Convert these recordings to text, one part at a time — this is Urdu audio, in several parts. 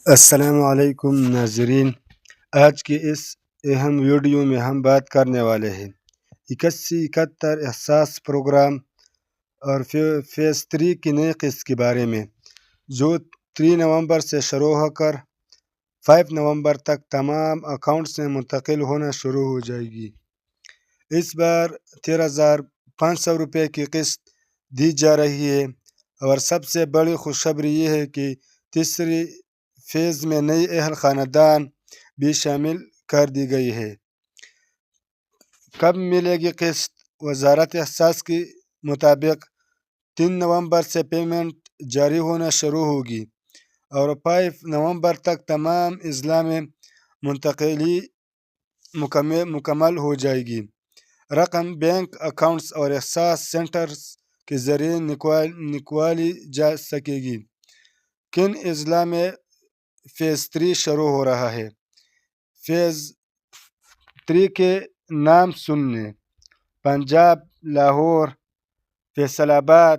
السلام علیکم ناظرین، آج کی اس اہم ویڈیو میں ہم بات کرنے والے ہیں 8171 احساس پروگرام اور فیز 3 کی نئی قسط کے بارے میں، جو 3 نومبر سے شروع ہو کر 5 نومبر تک تمام اکاؤنٹس میں منتقل ہونا شروع ہو جائے گی۔ اس بار 13,500 روپے کی قسط دی جا رہی ہے، اور سب سے بڑی خوشخبری یہ ہے کہ تیسری فیز میں نئی اہل خاندان بھی شامل کر دی گئی ہے۔ کب ملے گی قسط؟ وزارت احساس کے مطابق 3 نومبر سے پیمنٹ جاری ہونا شروع ہوگی اور 5 نومبر تک تمام اضلاع میں منتقلی مکمل ہو جائے گی۔ رقم بینک اکاؤنٹس اور احساس سینٹرز کے ذریعے نکوالی جا سکے گی۔ کن اضلاع میں فیز 3 شروع ہو رہا ہے؟ فیز 3 کے نام سننے: پنجاب، لاہور، فیصل آباد،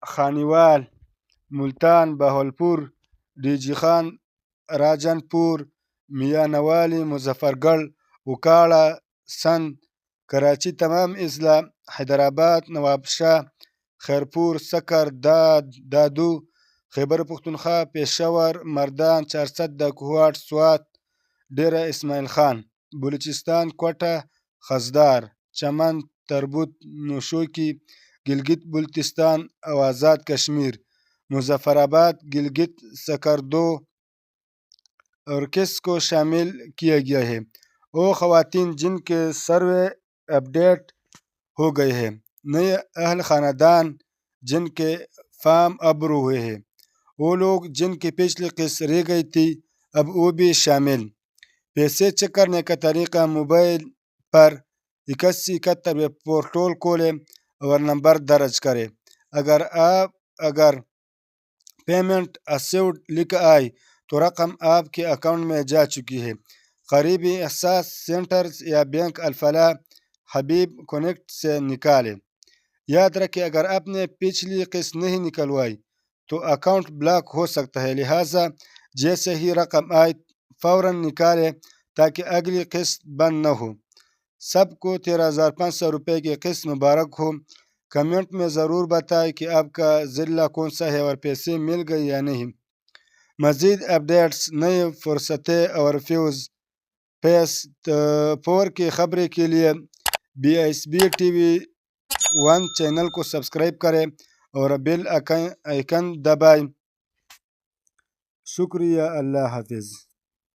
خانیوال، ملتان، بہاولپور، ڈی جی خان، راجن پور، میاں نوالی، مظفر گڑھ، اوکاڑہ، سندھ، کراچی تمام اضلاع، حیدرآباد، نواب شاہ، خیرپور، سکر، دادو، خیبر پختونخوا، پشاور، مردان، چارسدہ، کوہاٹ، سوات، ڈیرہ اسماعیل خان، بلوچستان، کوٹہ، خضدار، چمن، تربت، نوشوکی، گلگت بلتستان اور آزاد کشمیر، مظفر آباد، گلگت، سکردو اور کس کو شامل کیا گیا ہے؟ وہ خواتین جن کے سروے اپڈیٹ ہو گئے ہیں، نئے اہل خاندان جن کے فارم ابرو ہوئے ہیں، وہ لوگ جن کی پچھلی قسط رہ گئی تھی اب وہ بھی شامل۔ پیسے چیک کرنے کا طریقہ: موبائل پر 8171 ویب پورٹل کھولیں اور نمبر درج کریں۔ اگر پیمنٹ اسیوڈ لکھا آئے تو رقم آپ کے اکاؤنٹ میں جا چکی ہے۔ قریبی احساس سینٹرز یا بینک الفلاح حبیب کنیکٹ سے نکالیں۔ یاد رکھیں، اگر آپ نے پچھلی قسط نہیں نکلوائی تو اکاؤنٹ بلاک ہو سکتا ہے، لہٰذا جیسے ہی رقم آئے فوراً نکالیں تاکہ اگلی قسط بند نہ ہو۔ سب کو 13,500 روپے کی قسط مبارک ہو۔ کمنٹ میں ضرور بتائیں کہ آپ کا ضلع کون سا ہے اور پیسے مل گئے یا نہیں۔ مزید اپڈیٹس، نئی فرصتیں اور فیز 4 کی خبریں کے لیے BSB TV 1 چینل کو سبسکرائب کریں اور بیل آئیکن دبائیں۔ شکریہ، اللہ حافظ۔